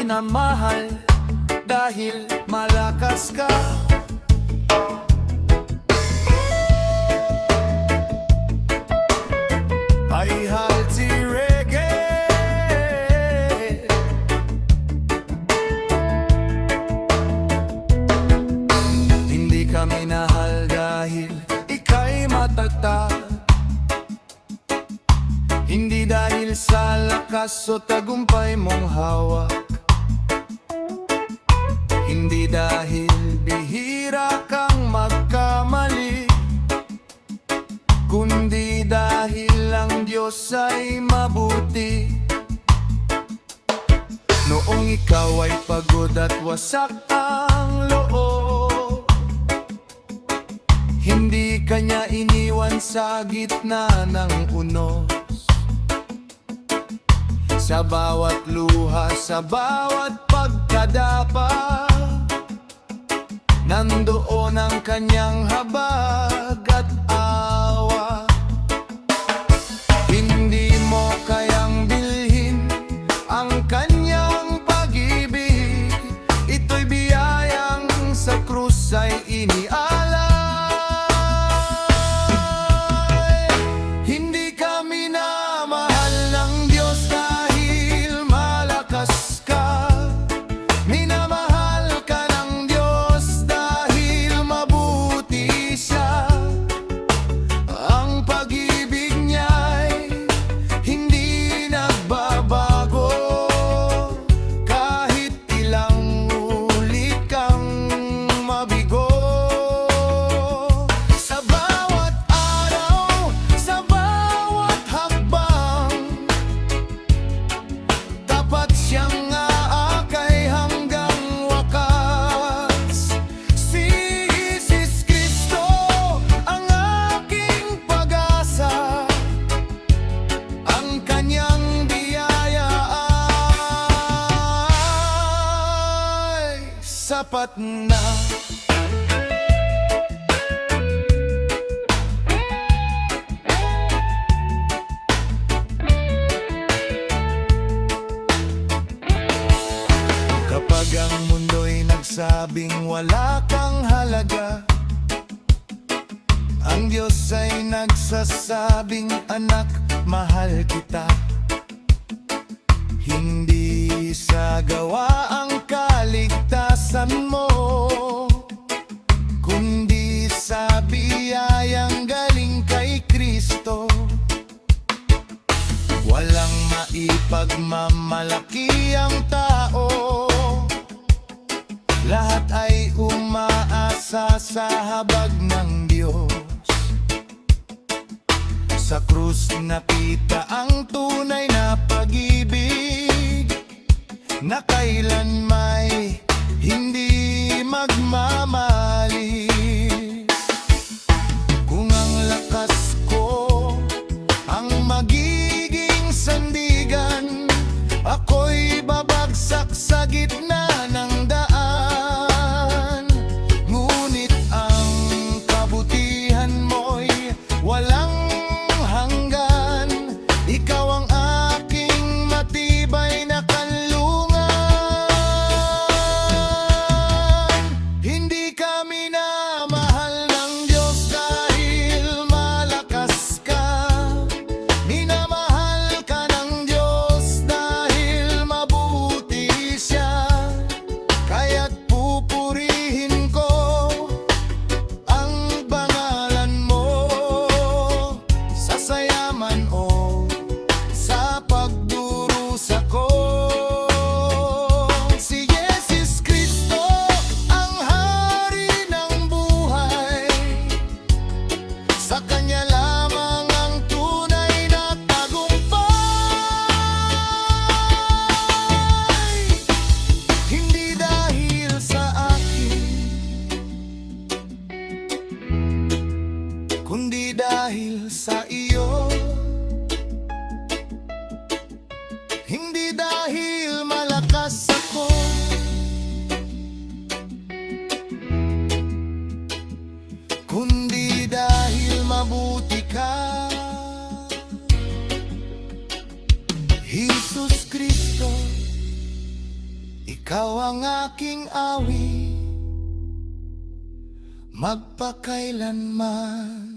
minamahal dahil malakas ka. I hearty reggae. Hindi ka minahal dahil ika'y matatag, hindi dahil sa lakas o tagumpay mong hawak, hindi dahil bihira kang magkamali, kundi dahil ang Diyos ay mabuti. Noong ikaw ay pagod at wasak ang loob, hindi kanya iniwan sa gitna ng unos. Sa bawat luha, sa bawat pagkadapa, nandoon ang kanyang habag at awa. Hindi mo kayang bilhin ang kanyang pag-ibig, ito'y biyayang sa krus ay inialay. Hindi ka minamahal ng Diyos dahil malakas ka, minamahal ka ng Diyos dahil mabuti siya. Ang pag-ibig niya'y hindi nagbabago, kahit ilang ulit kang mabigo. Sa bawat araw, sa bawat hakbang, tapat siyang aakay hanggang wakas. Si Jesus Cristo ang aking pag-asa, ang kanyang biyaya ay sapat na. Kapag ang mundo'y nagsabing wala kang halaga, ang Diyos ay nagsasabing, anak, mahal kita. Hindi sa gawa ang kaligtasan mo, kundi sa biyayang galing kay Kristo. Walang maipagmamalaki ang tao, lahat ay umaasa sa habag ng Diyos. Sa krus nakita ang tunay na pag-ibig, na kailan may hindi magmamalis. Kung ang lakas ko ang magiging sandigan, ako'y babagsak sa gitna ng daan. Ngunit ang kabutihan mo'y walang hanggan, ikaw ang aking matibay na kanlungan. Hindi ka minamahal ng Diyos dahil malakas ka, minamahal ka ng Diyos dahil mabuti siya. Kaya't pupurihin ko ang pangalan mo, sa sayaman o sa pagdurusa ko. Si Jesus Cristo ang hari ng buhay, sa kanya lamang ang tunay na tagumpay. Hindi dahil sa akin, kundi dahil sa iyo. Hindi dahil malakas ako, kundi dahil mabuti ka. Jesus Cristo Ikaw ang aking awit, magpakailanman.